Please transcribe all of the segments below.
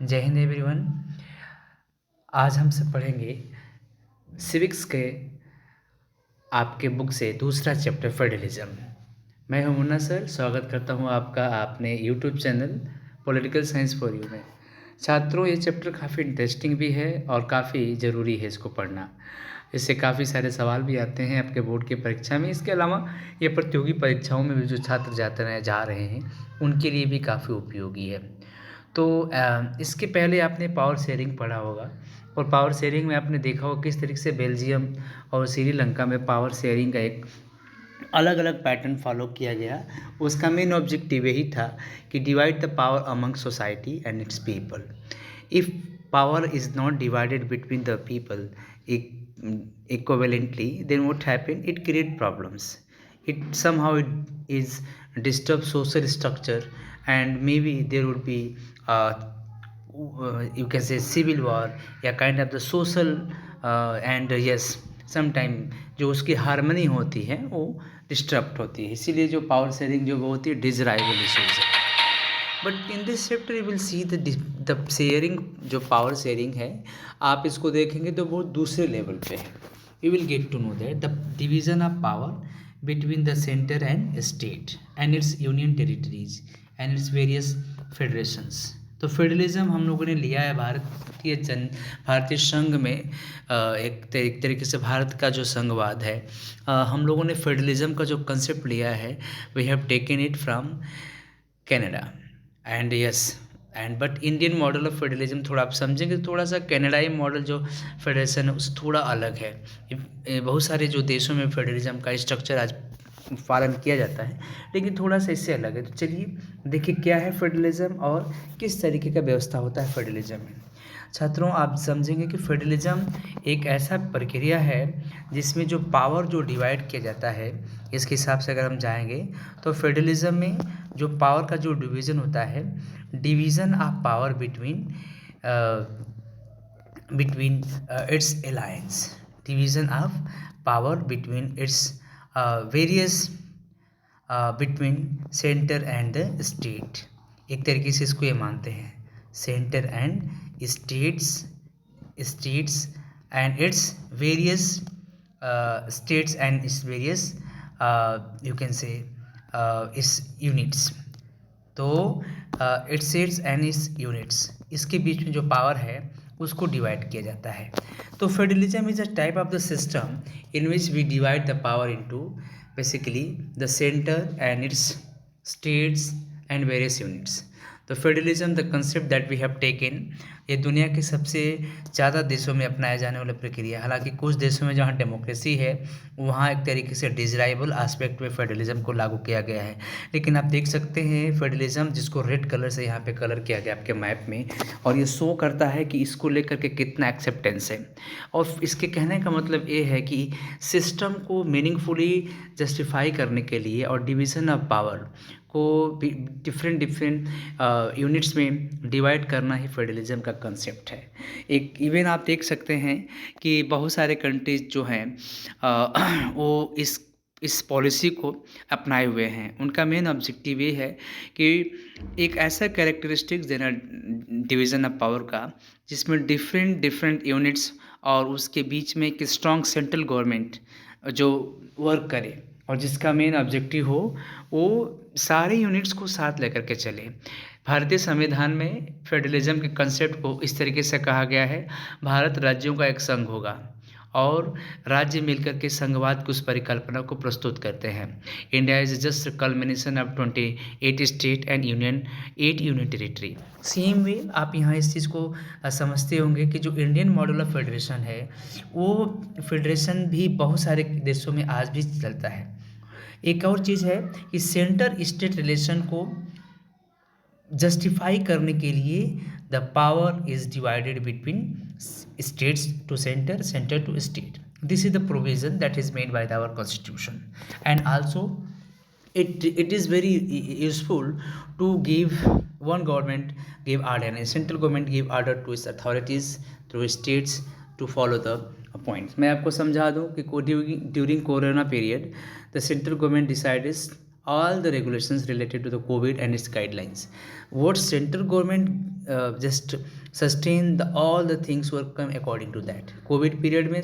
जय हिंद एवरीवन। आज हम सब पढ़ेंगे सिविक्स के आपके बुक से दूसरा चैप्टर फेडरलिज्म। मैं हूं मुन्ना सर, स्वागत करता हूं आपका अपने YouTube channel political science for you में। छात्रों, ये चैप्टर काफ़ी इंटरेस्टिंग भी है और काफ़ी ज़रूरी है इसको पढ़ना। इससे काफ़ी सारे सवाल भी आते हैं आपके बोर्ड की परीक्षा में। इसके अलावा ये प्रतियोगी परीक्षाओं में भी जो छात्र जा रहे हैं उनके लिए भी काफ़ी उपयोगी है। तो इसके पहले आपने पावर शेयरिंग पढ़ा होगा और पावर शेयरिंग में आपने देखा होगा किस तरीके से बेल्जियम और श्रीलंका में पावर शेयरिंग का एक अलग अलग पैटर्न फॉलो किया गया। उसका मेन ऑब्जेक्टिव यही था कि divide the power among society and it's people. If power is not divided between the people equivalently, then what happened? It create problems. It somehow it is disturb social structure, and maybe there would be you can say civil war या kind of the social and yes sometime जो उसकी harmony होती है वो disturb होती है। इसीलिए जो पावर शेयरिंग जो वो होती है डिजराइबल इशूज है। But in this chapter you will see the sharing, जो पावर शेयरिंग है आप इसको देखेंगे तो वो दूसरे लेवल पे है। You will get to know that the division of power between the centre and state and its union territories and its various federations. तो फेडरलिज्म हम लोगों ने लिया है भारतीय संघ में। एक तरीके से भारत का जो संघवाद है, हम लोगों ने फेडरलिज्म का जो कंसेप्ट लिया है we have taken it from Canada and yes and but Indian model of federalism थोड़ा आप समझेंगे, थोड़ा सा कनाडाई मॉडल जो फेडरेशन है उससे थोड़ा अलग है। बहुत सारे जो देशों में फेडरलिज्म का स्ट्रक्चर आज पालन किया जाता है लेकिन थोड़ा सा इससे अलग है। तो चलिए देखिए क्या है फेडरलिज्म और किस तरीके का व्यवस्था होता है फेडरलिज्म में। छात्रों, आप समझेंगे कि फेडरलिज्म एक ऐसा प्रक्रिया है जिसमें जो पावर जो डिवाइड किया जाता है, इसके हिसाब से अगर हम जाएंगे तो फेडरलिज्म में जो पावर का जो डिवीज़न होता है, division of power between its alliance, division of power between its various between centre and the state. एक तरीके से इसको ये मानते हैं centre and states and its various states and its various you can say its units। तो it's states and its units, इसके बीच में जो पावर है उसको डिवाइड किया जाता है। तो federalism is a type of the system in which we divide the power into basically the centre and its states and various units। तो federalism the concept that we have taken, ये दुनिया के सबसे ज़्यादा देशों में अपनाया जाने वाला प्रक्रिया। हालांकि कुछ देशों में जहाँ डेमोक्रेसी है वहाँ एक तरीके से डिजराइबल एस्पेक्ट में फेडरलिज्म को लागू किया गया है। लेकिन आप देख सकते हैं फेडरलिज्म जिसको रेड कलर से यहाँ पे कलर किया गया आपके मैप में, और ये शो करता है कि इसको लेकर के कितना एक्सेप्टेंस है। और इसके कहने का मतलब ये है कि सिस्टम को मीनिंगफुली जस्टिफाई करने के लिए और डिवीज़न ऑफ पावर को डिफरेंट यूनिट्स में डिवाइड करना ही फेडरलिज्म का कंसेप्ट है। एक इवन आप देख सकते हैं कि बहुत सारे कंट्रीज जो हैं वो इस पॉलिसी को अपनाए हुए हैं। उनका मेन ऑब्जेक्टिव ये है कि एक ऐसा कैरेक्टरिस्टिक्स देना डिवीज़न ऑफ पावर का जिसमें डिफरेंट यूनिट्स और उसके बीच में एक स्ट्रॉन्ग सेंट्रल गवर्नमेंट जो वर्क करे और जिसका मेन ऑब्जेक्टिव हो वो सारे यूनिट्स को साथ लेकर के चले। भारतीय संविधान में फेडरलिज्म के कंसेप्ट को इस तरीके से कहा गया है, भारत राज्यों का एक संघ होगा और राज्य मिलकर के संघवाद की उस परिकल्पना को प्रस्तुत करते हैं। India is just culmination of 28 state and 8 union territory. Same way आप यहाँ इस चीज़ को समझते होंगे कि जो इंडियन मॉडल ऑफ फेडरेशन है वो फेडरेशन भी बहुत सारे देशों में आज भी चलता है। एक और चीज़ है कि सेंटर स्टेट रिलेशन को जस्टिफाई करने के लिए the power is divided between states to centre, centre to state. This is the provision that is made by our constitution and also it is very useful to give one government give order and central government give order to its authorities through states to follow the points। मैं आपको समझा दूं कि during corona period the central government decided all the regulations related to the COVID and its guidelines. What central government just sustain all the things were come according to that. COVID period में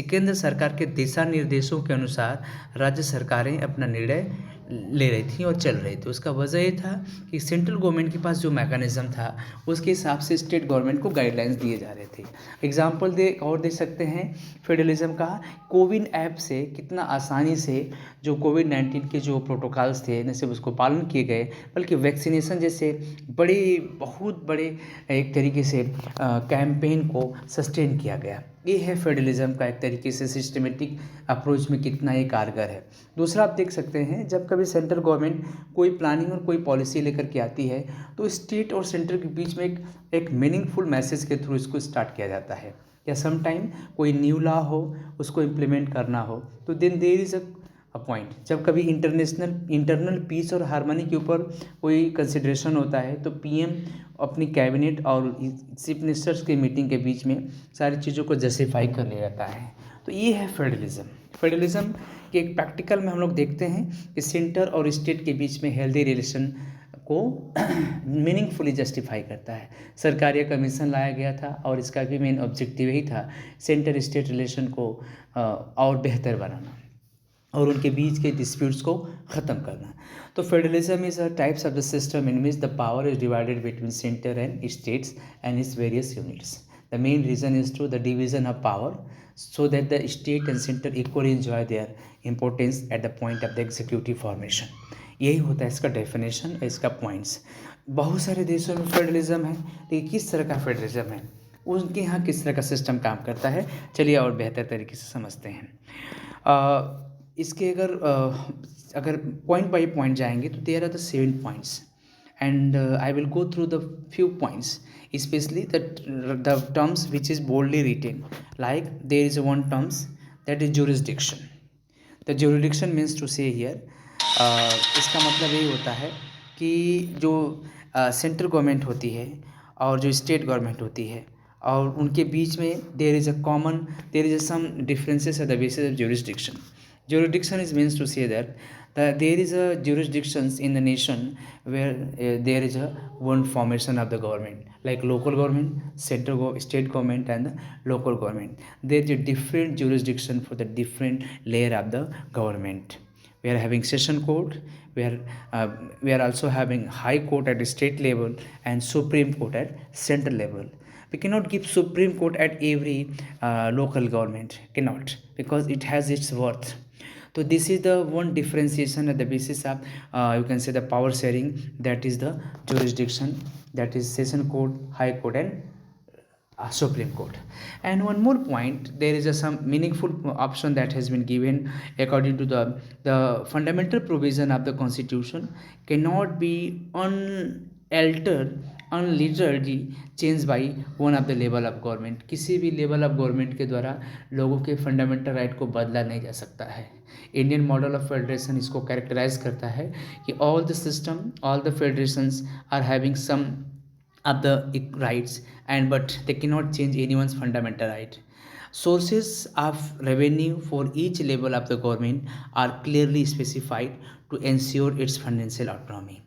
केंद्र सरकार के दिशा निर्देशों के अनुसार राज्य सरकारें अपना निर्णय ले रही थी और चल रही थी। उसका वजह ये था कि सेंट्रल गवर्नमेंट के पास जो मैकेनिज्म था उसके हिसाब से स्टेट गवर्नमेंट को गाइडलाइंस दिए जा रहे थे। एग्जाम्पल दे सकते हैं फेडरलिज्म का। कोविन ऐप से कितना आसानी से जो कोविड-19 के जो प्रोटोकॉल्स थे न सिर्फ उसको पालन किए गए बल्कि वैक्सीनेशन जैसे बहुत बड़े एक तरीके से कैंपेन को सस्टेन किया गया। ये है फेडरलिज्म का एक तरीके से सिस्टमेटिक अप्रोच में कितना ये कारगर है। दूसरा आप देख सकते हैं जब कभी सेंट्रल गवर्नमेंट कोई प्लानिंग और कोई पॉलिसी लेकर के आती है तो स्टेट और सेंटर के बीच में एक मीनिंगफुल मैसेज के थ्रू इसको स्टार्ट किया जाता है। या सम टाइम कोई न्यू लॉ हो उसको इम्प्लीमेंट करना हो तो then there is a point. जब कभी इंटरनल पीस और हार्मनी के ऊपर कोई कंसिडरेशन होता है तो पीएम अपनी कैबिनेट और चीफ मिनिस्टर्स की मीटिंग के बीच में सारी चीज़ों को जस्टिफाई कर लिया जाता है। तो ये है फेडरलिज्म के एक प्रैक्टिकल में हम लोग देखते हैं कि सेंटर और स्टेट के बीच में हेल्दी रिलेशन को मीनिंगफुली जस्टिफाई करता है। सरकारिया कमीशन लाया गया था और इसका भी मेन ऑब्जेक्टिव यही था सेंटर स्टेट रिलेशन को और बेहतर बनाना और उनके बीच के डिस्प्यूट्स को ख़त्म करना। तो federalism is a types of the system in which the power is divided between centre and states and its various units. The main reason is to the division of power so that the state and center equally enjoy their importance at the point of the executive formation। यही होता है इसका definition, इसका points. बहुत सारे देशों में federalism है लेकिन किस तरह का फेडरलिज्म है, उनके यहाँ किस तरह का सिस्टम काम करता है, चलिए और बेहतर तरीके से समझते हैं। इसके अगर पॉइंट बाई पॉइंट जाएंगे तो there are the 7 points and I will go through the few points, especially the terms which is boldly written. Like there is one terms that is jurisdiction. The jurisdiction means to say here इसका मतलब यही होता है कि जो central government होती है और जो स्टेट गवर्नमेंट होती है और उनके बीच में there is some differences at the basis of jurisdiction. Jurisdiction is means to say that there is a jurisdictions in the nation where there is a one formation of the government, like local government, state government and the local government. There is a different jurisdiction for the different layer of the government. We are having session court, we are also having high court at the state level and supreme court at central level. We cannot give supreme court at every local government, cannot, because it has its worth. So this is the one differentiation at the basis of you can say the power sharing, that is the jurisdiction, that is session court, high court and supreme court. And one more point, there is some meaningful option that has been given according to the fundamental provision of the constitution cannot be unliterally changed by one of the level of government। किसी भी level of government के द्वारा लोगों के fundamental right को बदला नहीं जा सकता है। इंडियन मॉडल ऑफ फेडरेशन इसको कैरेक्टराइज करता है कि all the federations are having some of the rights and but they cannot change anyone's fundamental right. Sources of revenue for each level of the government are clearly specified to ensure its financial autonomy.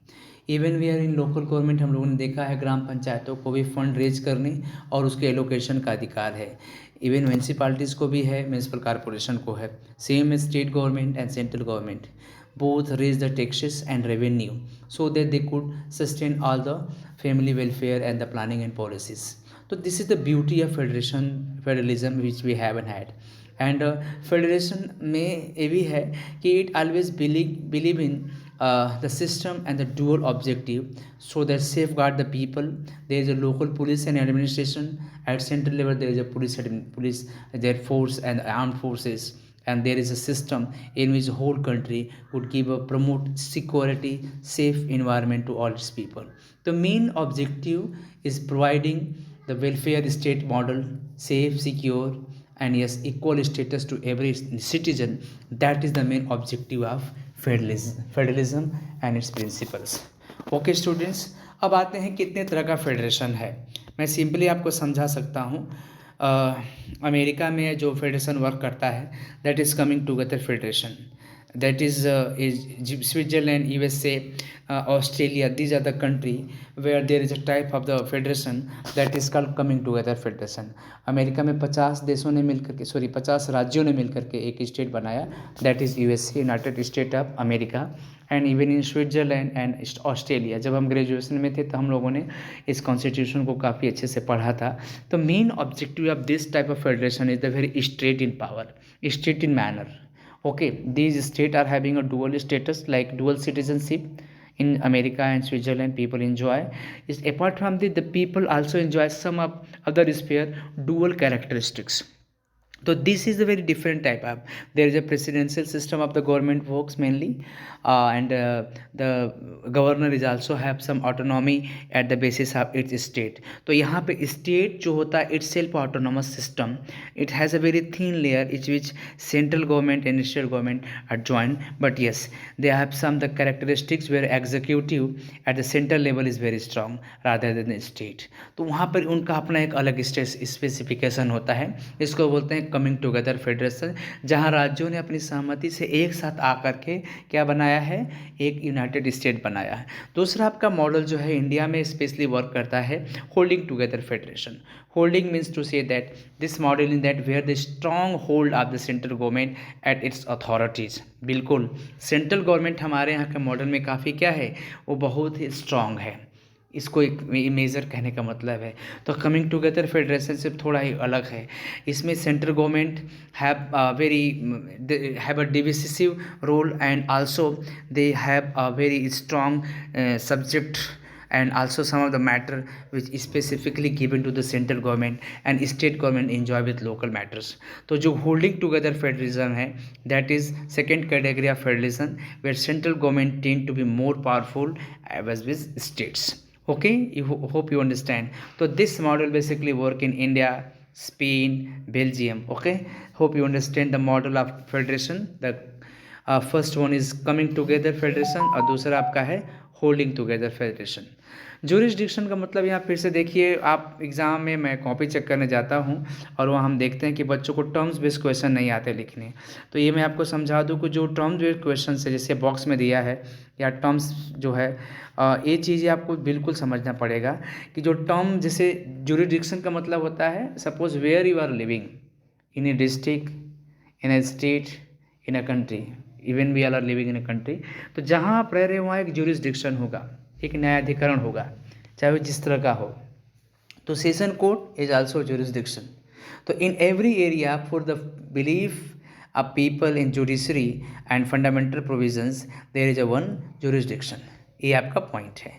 Even we are in local government हम लोगों ने देखा है ग्राम पंचायतों को भी fund raise करने और उसके एलोकेशन का अधिकार है। इवन म्यूनसिपालिटीज़ को भी है, म्यूनसिपल कॉरपोरेशन को है। Same state government and central government both raise the taxes and revenue so that they could sustain all the family welfare and the planning and policies. So this is the beauty of federalism which we haven't had. And federation में ये भी है कि it always believe in the system and the dual objective so that safeguard the people. There is a local police and administration. At central level there is a police, their force and armed forces. And there is a system in which the whole country would promote security, safe environment to all its people. The main objective is providing the welfare state model, safe, secure, and yes, equal status to every citizen. That is the main objective of federalism and its principles. Okay students, अब आते हैं कितने तरह का federation है। मैं simply आपको समझा सकता हूँ। अमेरिका में जो फेडरेशन वर्क करता है that is coming together federation. that is Switzerland, USA, Australia. These are the country where there is a type of the federation that is called coming together federation. America में 50 देशों ने मिलकर के 50 राज्यों ने मिलकर के एक स्टेट बनाया, that is USA, United state of America. And even in Switzerland and Australia. जब हम ग्रेजुएशन में थे तो हम लोगों ने इस कॉन्स्टिट्यूशन को काफ़ी अच्छे से पढ़ा था. तो main objective of this type of federation is the very straight in power, straight in manner. Okay, these states are having a dual status like dual citizenship. In America and Switzerland, people enjoy is apart from the people also enjoy some of other sphere dual characteristics. So this is a very different type of. There is a presidential system of the government works mainly, and the governor is also have some autonomy at the basis of its state. तो यहाँ पे state जो होता है itself autonomous system, it has a very thin layer which central government and state government are joined. But yes, they have some the characteristics where executive at the central level is very strong rather than the state. तो वहाँ पर उनका अपना एक अलग specification होता है. इसको बोलते हैं कमिंग टुगेदर फेडरेशन, जहां राज्यों ने अपनी सहमति से एक साथ आकर के क्या बनाया है, एक यूनाइटेड स्टेट बनाया है. दूसरा आपका मॉडल जो है इंडिया में स्पेशली वर्क करता है holding together federation. Holding means to say that this model in that where the strong hold of the central government at its authorities. बिल्कुल सेंट्रल गवर्नमेंट हमारे यहाँ के मॉडल में काफ़ी क्या है, वो बहुत ही स्ट्रॉन्ग है. इसको एक मेजर कहने का मतलब है. तो कमिंग टुगेदर फेडरेशन से थोड़ा ही अलग है. इसमें central government have a divisive role and also they have a very strong subject and also some of the matter which is specifically given to the central government and state government enjoy with local matters. तो जो holding together federalism है, that is second category of federalism where central government tend to be more powerful as with states. Okay, hope you understand. So this model basically work in India, Spain, Belgium. Okay, hope you understand the model of federation. The first one is coming together federation और दूसरा आपका है holding together federation. Jurisdiction का मतलब यहाँ फिर से देखिए, आप एग्ज़ाम में मैं कॉपी चेक करने जाता हूँ और वहाँ हम देखते हैं कि बच्चों को टर्म्स बेस्ड क्वेश्चन नहीं आते लिखने. तो ये मैं आपको समझा दूँ कि जो टर्म्स बेस्ड क्वेश्चन है जैसे बॉक्स में दिया है या टर्म्स जो है, ये चीज़ें आपको बिल्कुल समझना पड़ेगा कि जो टर्म जैसे जुरिस्डिक्शन का मतलब होता है suppose where you are living in a district, in a state, in a country, even we are living in a country. तो जहाँ आप रह रहे हैं वहाँ एक जुरिस्डिक्शन होगा, एक न्यायाधिकरण होगा, चाहे वो जिस तरह का हो. तो session court is also jurisdiction. तो in every area for the belief of people in judiciary and fundamental provisions there is a one jurisdiction. ये आपका पॉइंट है.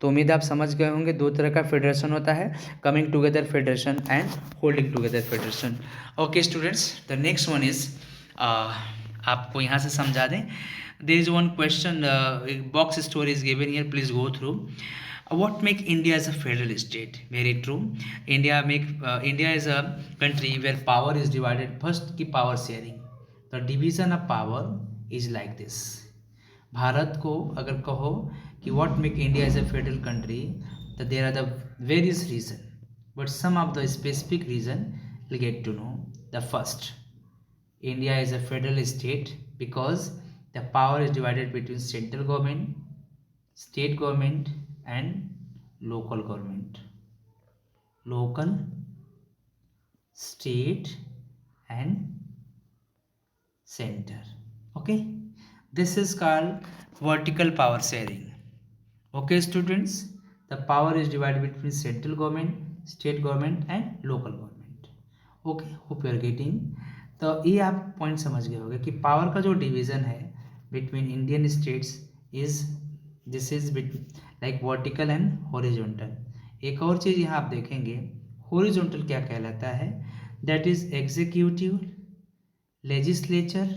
तो उम्मीद आप समझ गए होंगे. दो तरह का फेडरेशन होता है, coming together federation and holding together federation. Okay students, the next one is आपको यहाँ से समझा दें. There is one question, box story is given here, please go through. What make India as a federal state? Very true. India is a country where power is divided. First की power sharing. The division of power is like this. Bharat को अगर कहो कि what make India as a federal country, that there are the various reason, but some of the specific reason we'll get to know. The first, India is a federal state because the power is divided between central government, state government and local government. Local, state and center. Okay, this is called vertical power sharing. Okay students, the power is divided between central government, state government and local government. Okay, hope you are getting. तो ये आप point समझ गए होंगे कि power का जो division है between Indian states is this is like vertical and horizontal. एक और चीज़ यहाँ आप देखेंगे, हॉरिजॉन्टल क्या कहलाता है, that is executive, legislature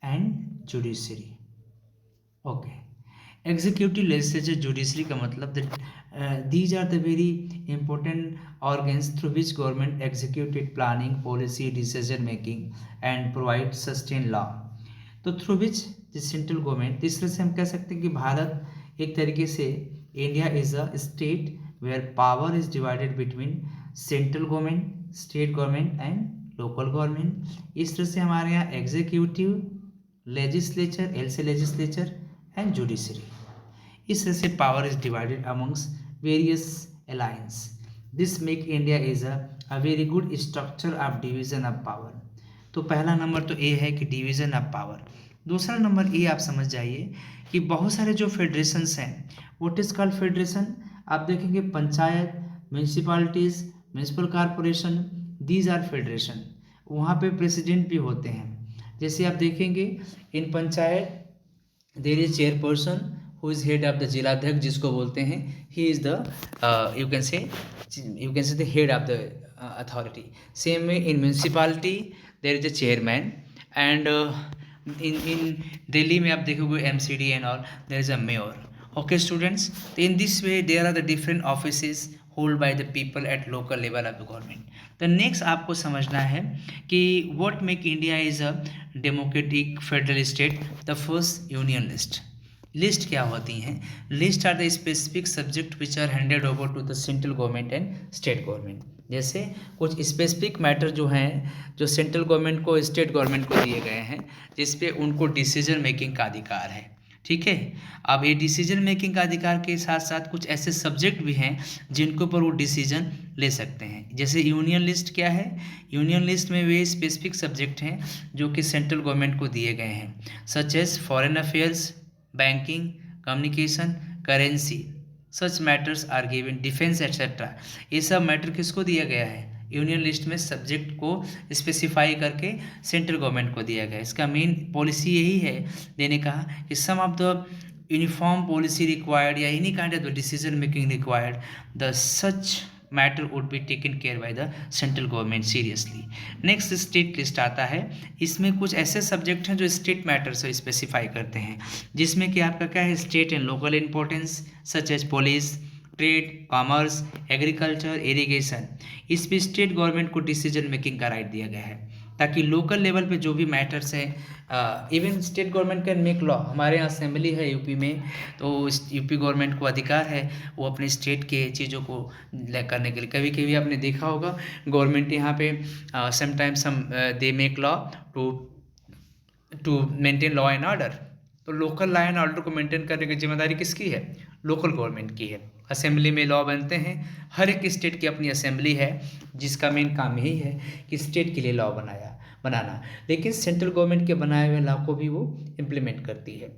and judiciary. Okay, executive, legislature, judiciary का मतलब these are the very important organs through which government executed planning, policy, decision making and provide sustained law. तो through which the central government, तीसरे से हम कह सकते हैं कि भारत एक तरीके से India is a state where power is divided between central government, state government and local government. इस तरह से हमारे यहाँ एग्जीक्यूटिव, लेजिस्लेचर, एल से लेजिस्लेचर एंड जुडिशरी। इस तरह से power is divided amongst various alliance. This make India is a very good structure of division of power. तो पहला नंबर तो ए है कि डिवीजन ऑफ पावर। दूसरा नंबर ए आप समझ जाइए कि बहुत सारे जो फेडरेशंस हैं, व्हाट इज कॉल्ड फेडरेशन, आप देखेंगे panchayat, municipalities, municipal corporation, these are federation. वहाँ पे प्रेसिडेंट भी होते हैं। जैसे आप देखेंगे in panchayat there is chairperson who is head of the जिलाध्यक्ष जिसको बोलते हैं, he is the you can say the head of the authority. Same way in municipality there is a chairman and in Delhi में आप देखोगे MCD and all, there is a mayor. Okay students, तो in this way there are the different offices hold by the people at local level of the government. तो next आपको समझना है कि what make India is a democratic federal state. The first union list. List क्या होती हैं? List are the specific subject which are handed over to the central government and state government. जैसे कुछ स्पेसिफिक मैटर जो हैं, जो central government को state government को दिए गए हैं, जिस पे उनको डिसीजन मेकिंग का अधिकार है। ठीक है, अब ये डिसीजन मेकिंग का अधिकार के साथ साथ कुछ ऐसे सब्जेक्ट भी हैं जिनके ऊपर वो डिसीजन ले सकते हैं। जैसे यूनियन लिस्ट क्या है? यूनियन लिस्ट में वे स्पेसिफिक सब्जेक्ट हैं जो कि सेंट्रल गवर्नमेंट को दिए गए हैं, such as foreign affairs, banking, communication, currency, such matters are given, defence etcetera. ये सब मैटर किसको दिया गया है? यूनियन लिस्ट में सब्जेक्ट को स्पेसिफाई करके सेंट्रल गवर्नमेंट को दिया गया। इसका मेन पॉलिसी यही है देने का कि some of the uniform policy required या any kind of the decision making required, the such matter would be taken care by the central government seriously. Next state list आता है। इसमें कुछ ऐसे सब्जेक्ट हैं जो स्टेट मैटर्स को specify करते हैं, जिसमें कि आपका क्या है, state and local importance such as police, trade, commerce, agriculture, irrigation. इस पे स्टेट गवर्नमेंट को डिसीजन मेकिंग का राइट दिया गया है, ताकि लोकल लेवल पे जो भी मैटर्स हैं, even state government can make law. हमारे यहाँ असेंबली है यूपी में, तो यूपी गवर्नमेंट को अधिकार है वो अपने स्टेट के चीज़ों को करने के लिए। कभी कभी आपने देखा होगा गवर्नमेंट यहाँ पे समटाइम्स हम they make law to maintain law and order. तो लोकल लॉ एंड ऑर्डर को मेंटेन करने की जिम्मेदारी किसकी है? लोकल गवर्नमेंट की है। असेंबली में लॉ बनते हैं, हर एक स्टेट की अपनी असेंबली है जिसका मेन काम यही है कि स्टेट के लिए लॉ बनाना। लेकिन सेंट्रल गवर्नमेंट के बनाए हुए लॉ को भी वो इम्प्लीमेंट करती है,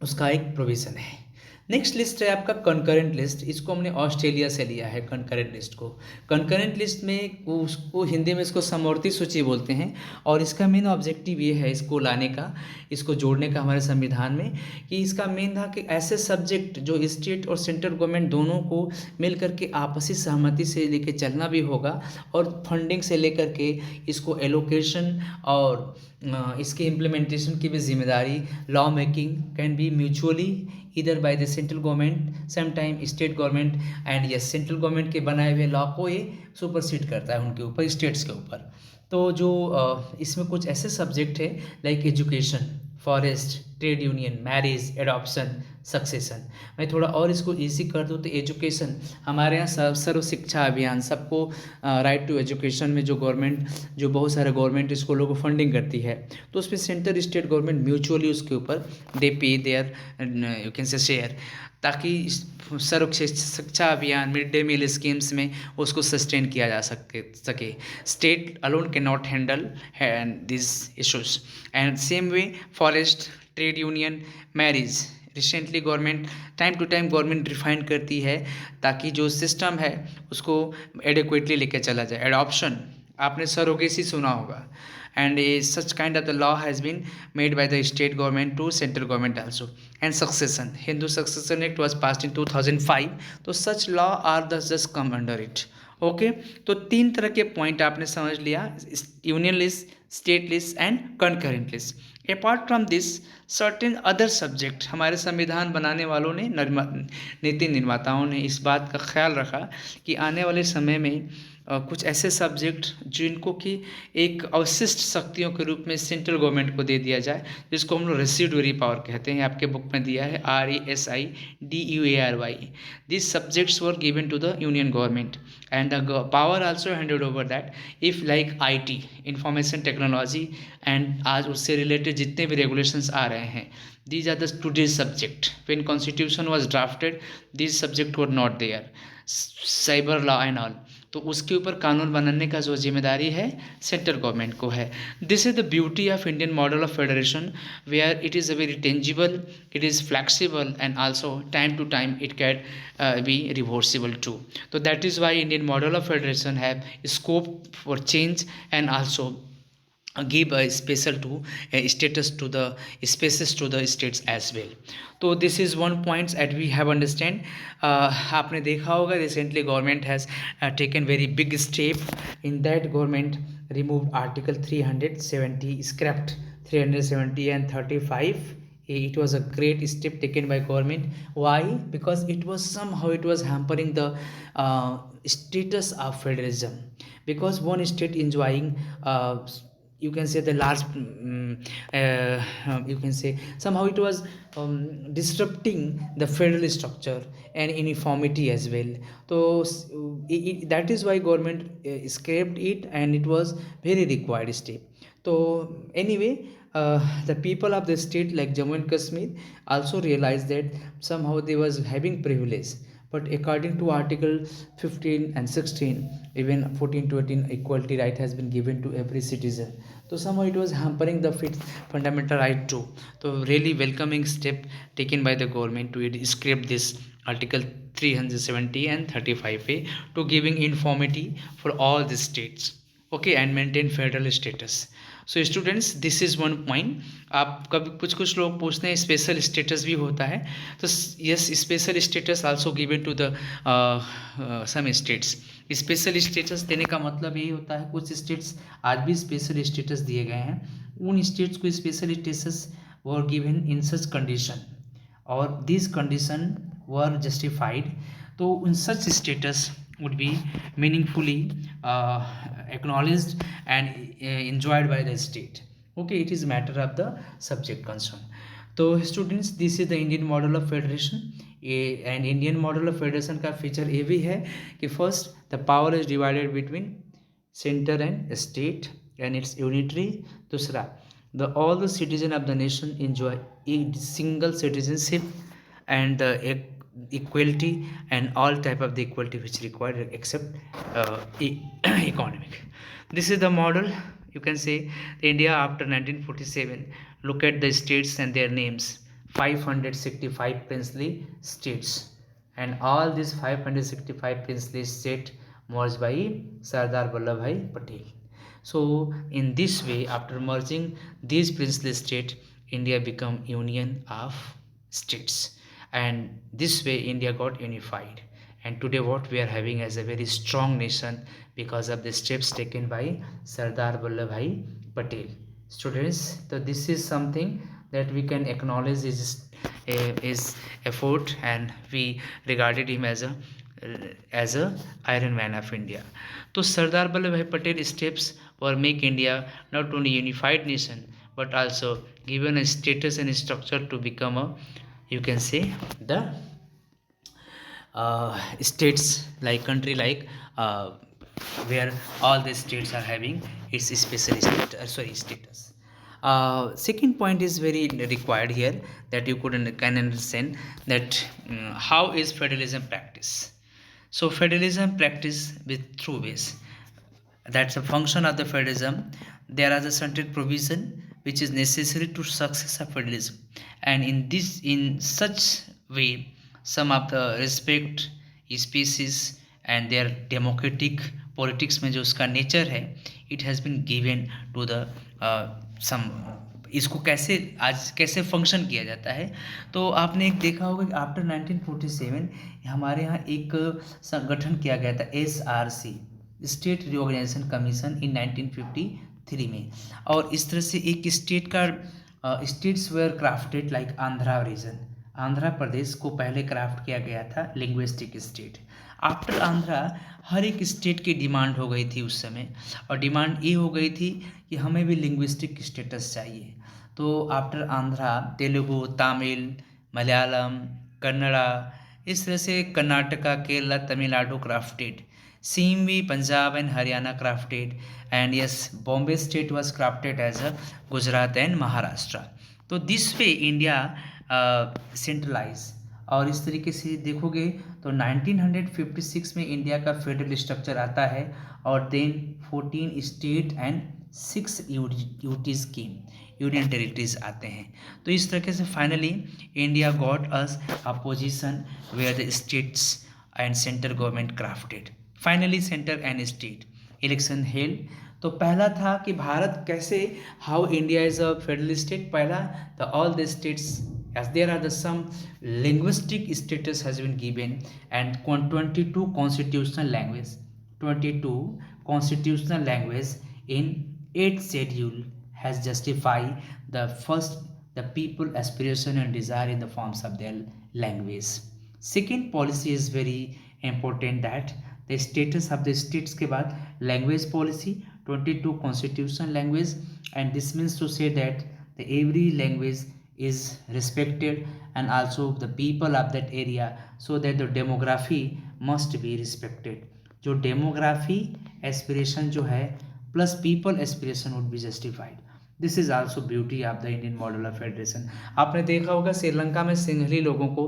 उसका एक प्रोविज़न है। नेक्स्ट लिस्ट है आपका कंकरेंट लिस्ट। इसको हमने ऑस्ट्रेलिया से लिया है कंकरेंट लिस्ट को। कंकरेंट लिस्ट में उसको हिंदी में इसको समवर्ती सूची बोलते हैं, और इसका मेन ऑब्जेक्टिव ये है इसको लाने का, इसको जोड़ने का हमारे संविधान में, कि इसका मेन था कि ऐसे सब्जेक्ट जो स्टेट और सेंट्रल गवर्नमेंट दोनों को मिल करके आपसी सहमति से लेके चलना भी होगा, और फंडिंग से लेकर के इसको एलोकेशन और इसके इम्प्लीमेंटेशन की भी जिम्मेदारी, law making can be mutually either by the central government, some time state government, and yes central government के बनाए हुए लॉ को ये सुपरसीड करता है उनके ऊपर, स्टेट्स के ऊपर। तो जो इसमें कुछ ऐसे सब्जेक्ट है like education, forest, trade union, marriage, adoption, succession. मैं थोड़ा और इसको इजी कर दूँ तो एजुकेशन, हमारे यहाँ सर्व शिक्षा अभियान, सबको राइट टू एजुकेशन में जो गवर्नमेंट, जो बहुत सारे गवर्नमेंट स्कूलों को फंडिंग करती है, तो उस पर सेंट्रल स्टेट गवर्नमेंट म्यूचुअली उसके ऊपर दे पे there you can say share, ताकि सर्व शिक्षा अभियान, मिड डे मील स्कीम्स में उसको सस्टेन किया जा सके। State alone can not handle this issues. And same way forest, trade union, marriage, recently government time to time government refine करती है ताकि जो सिस्टम है उसको एडिक्वेटली लेके चला जाए। एडॉप्शन, आपने सरोगेसी सुना होगा, and such kind of the law has been made by the state government to central government also. And succession, Hindu Succession Act was passed in 2005, तो such law are the just come under it. Okay, तो तीन तरह के point आपने समझ लिया, union list, state list and concurrent list. Apart from this certain other subject, हमारे संविधान बनाने वालों ने, नीति निर्माताओं ने इस बात का ख्याल रखा कि आने वाले समय में कुछ ऐसे सब्जेक्ट जिनको कि एक अवशिष्ट शक्तियों के रूप में सेंट्रल गवर्नमेंट को दे दिया जाए, जिसको हम लोग रेसिडुअरी पावर कहते हैं, आपके बुक में दिया है RESIDUARY। This subjects were given to the union government and the power also handed over that if like IT, information technology and आज उससे रिलेटेड जितने भी रेगुलेशंस आ रहे हैं, these are the today's subject. When constitution was drafted, these subject were not there, cyber law and all, तो उसके ऊपर कानून बनाने का जो जिम्मेदारी है सेंट्रल गवर्नमेंट को है. This is the beauty of Indian model of federation, where it is a very tangible, it is flexible and also time to time it can be reversible too. तो that is why Indian model of federation have scope for change and also give a special to a status to the spaces to the states as well. तो this is one point that we have understand. आपने देखा होगा recently government has taken very big step. In that government removed article 370, scrapped 370 and 35. It was a great step taken by government. Why? Because it was somehow it was hampering the status of federalism, because one state enjoying you can say the large you can say somehow it was disrupting the federal structure and uniformity as well. So that is why government scrapped it, and it was very required step. So anyway, the people of the state like Jammu and Kashmir also realized that somehow they was having privilege, but according to article 15 and 16, even 14 to 18, equality right has been given to every citizen. So somehow it was hampering the fundamental right too. So really welcoming step taken by the government to scrap this article 370 and 35A to giving uniformity for all the states, okay, and maintain federal status. So students this is one point. आप कभी कुछ लोग पूछते हैं special status भी होता है, तो yes, special status also given to the some states. Special status देने का मतलब यही होता है, कुछ स्टेट्स आज भी स्पेशल स्टेटस दिए गए हैं, उन स्टेट्स को special status were given in such condition और दिस कंडीशन वर जस्टिफाइड. तो उन सच status would be meaningfully acknowledged and enjoyed by the state. Okay, it is a matter of the subject concern. तो students this is the Indian model of federation. And Indian model of federation का feature ये भी है कि first the power is divided between centre and state and it's unitary. दूसरा the all the citizen of the nation enjoy a single citizenship and the equality and all type of the equality which required except economic. This is the model. You can say India after 1947. Look at the states and their names. 565 princely states, and all these 565 princely states merged by Sardar Vallabhbhai Patel. So in this way, after merging these princely states, India become union of states, and this way India got unified. And today what we are having as a very strong nation because of the steps taken by Sardar Vallabhbhai Patel. Students, so this is something that we can acknowledge his effort, and we regarded him as a iron man of India. So Sardar Vallabhbhai Patel steps were make India not only unified nation but also given a status and structure to become a, you can say, the states like country like where all the states are having its special status. Second point is very required here, that you can understand that how is federalism practice. So federalism practice with through ways. That's a function of the federalism. There are the certain provision which is necessary to success of federalism, and in such way some of the respect species and their democratic politics में जो उसका nature है, it has been given to the same. इसको कैसे आज कैसे function किया जाता है, तो आपने एक देखा होगा कि आफ्टर 1947 हमारे यहाँ एक संगठन किया गया था, SRC, state reorganisation commission, in 1953 में. और इस तरह से एक स्टेट का states were crafted like Andhra region. Andhra Pradesh को पहले क्राफ्ट किया गया था लिंग्विस्टिक स्टेट. आफ्टर आंध्रा हर एक स्टेट की डिमांड हो गई थी उस समय, और डिमांड ये हो गई थी कि हमें भी लिंग्विस्टिक स्टेटस चाहिए. तो आफ्टर आंध्रा तेलुगु, तमिल, मलयालम, कन्नड़ा, इस तरह से Karnataka, Kerala, Tamil Nadu crafted. Same way Punjab and Haryana crafted, and yes, Bombay state was crafted as a Gujarat and Maharashtra. तो दिस वे इंडिया सेंट्रलाइज, और इस तरीके से देखोगे तो 1956 में इंडिया का फेडरल स्ट्रक्चर आता है, और देन 14 स्टेट एंड 6 यूटीज की यूनियन टेरिटरीज आते हैं. तो इस तरीके से finally India got us a position where the states and central government crafted. Finally centre and state election held. तो पहला था कि भारत कैसे, how India is a federal state. पहला the all the states as there are the some linguistic status has been given, and 22 constitutional language, 22 constitutional language in 8th schedule has justified the first the people aspiration and desire in the forms of their language. Second policy is very important, that the status of the states के बाद language policy, 22 constitutional language, and this means to say that the every language is respected, and also the people of that area, so that the demography must be respected. जो demography aspiration जो है plus people aspiration would be justified. This is also beauty of the Indian model of federation. आपने देखा होगा श्रीलंका में सिंघली लोगों को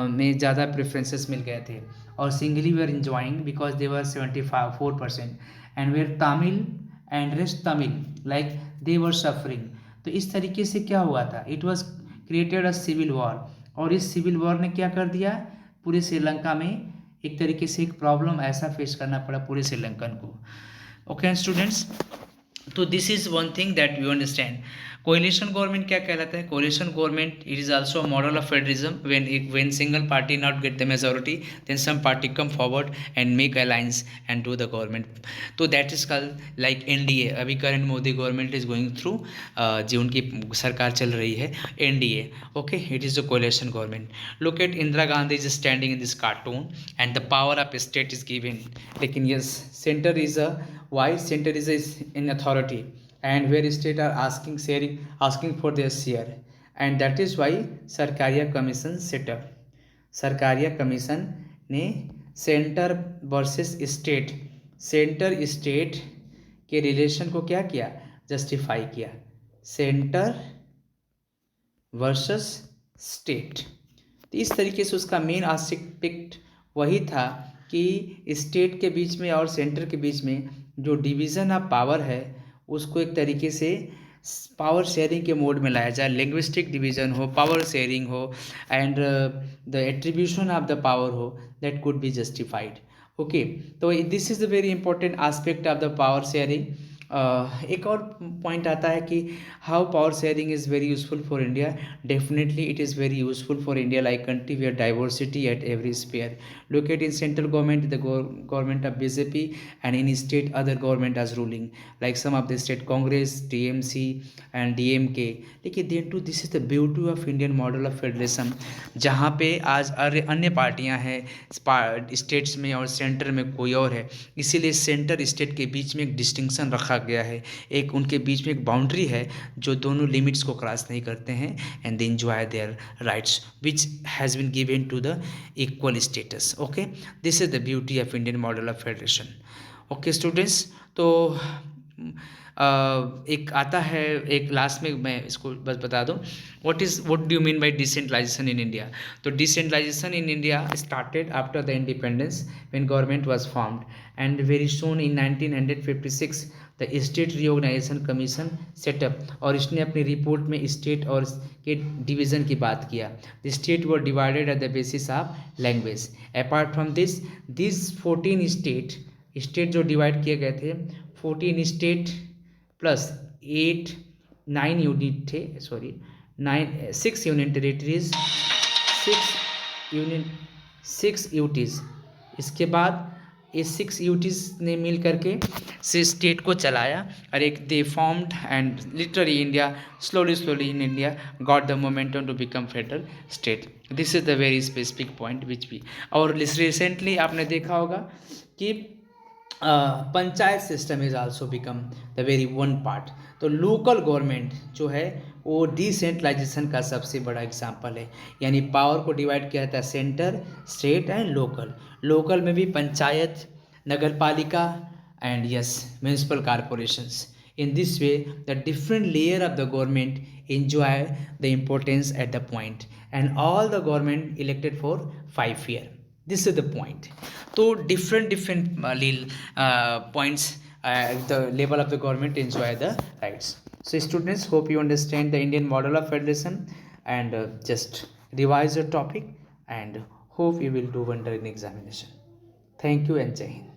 में ज़्यादा प्रेफरेंसेस मिल गए थे, और Sinhali were enjoying because they were 74%, and where Tamil and rest Tamil like they were suffering. तो इस तरीके से क्या हुआ था, it was created a civil war, और इस सिविल वॉर ने क्या कर दिया, पूरे श्रीलंका में एक तरीके से एक प्रॉब्लम ऐसा फेस करना पड़ा पूरे श्रीलंकन को. ओके स्टूडेंट्स, तो this is one thing that you understand. Coalition government क्या कहलाता है, coalition government it is also model of federalism. when single party not get the majority, then some party come forward and make alliance and do the government. तो that is called like NDA. अभी current Modi government is going through, जो उनकी सरकार चल रही है, NDA. Okay, it is a coalition government. Look at Indira Gandhi is standing in this cartoon, and the power of state is given. लेकिन yes, centre is a why center is in authority, and where state are asking for their share, and that is why Sarkaria commission setup. Sarkaria commission ने centre versus state, centre state के relation को क्या किया, justify किया. Centre versus state. तो इस तरीके से उसका मेन एस्पेक्ट वही था कि स्टेट के बीच में और सेंटर के बीच में जो डिवीज़न ऑफ पावर है उसको एक तरीके से पावर शेयरिंग के मोड में लाया जाए. लिंग्विस्टिक डिवीज़न हो, पावर शेयरिंग हो, and the attribution of the power हो, that could be justified. Okay, तो this is the very important aspect of the power sharing. एक और पॉइंट आता है कि how power sharing is very useful for India. Definitely it is very useful for India like country where diversity at every sphere. Look at in central government the government of BJP, and in state other government as ruling, like some of the state Congress, TMC and DMK. लेकिन then too this is the beauty of Indian model of federalism, जहाँ पे आज अन्य पार्टियाँ हैं states में और centre में कोई और है, इसीलिए सेंटर स्टेट के बीच में एक डिस्टिंक्शन रखा गया है, एक उनके बीच में एक बाउंड्री है जो दोनों लिमिट्स को क्रॉस नहीं करते हैं, and they enjoy their rights which has been given to the equal status. Okay, this is the beauty of Indian model of federation. Okay students, तो एक आता है, एक लास्ट में मैं इसको बस बता दूं, what do you mean by decentralisation in India. तो decentralisation in India started after the independence when government was formed, and very soon in 1956 the state reorganisation commission setup, और इसने अपनी रिपोर्ट में स्टेट और के डिवीज़न की बात किया. The state were divided at the basis of language. Apart from this 14 state जो डिवाइड किए गए थे, 14 स्टेट प्लस 9 यूनिट थे, 6 यूनियन टेरिटरीज, 6 यूटीज़. इसके बाद ये 6 यूटीज़ ने मिल करके से स्टेट को चलाया, और एक they formed, and literally India slowly in India got the momentum to become federal state. This is the very specific point which भी. और रिसेंटली आपने देखा होगा कि panchayat system is also become the very one part. तो local government जो है वो डिसेंट्रलाइजेशन का सबसे बड़ा एग्जांपल है, यानी पावर को डिवाइड किया जाता है centre, state and local. Local में भी panchayat nagarpalika, and yes, municipal corporations. In this way, the different layer of the government enjoy the importance at the point, and all the government elected for 5 year. This is the point. So different points, the level of the government enjoy the rights. So students, hope you understand the Indian model of federation, and just revise your topic, and hope you will do wonder in examination. Thank you and Jai Hind.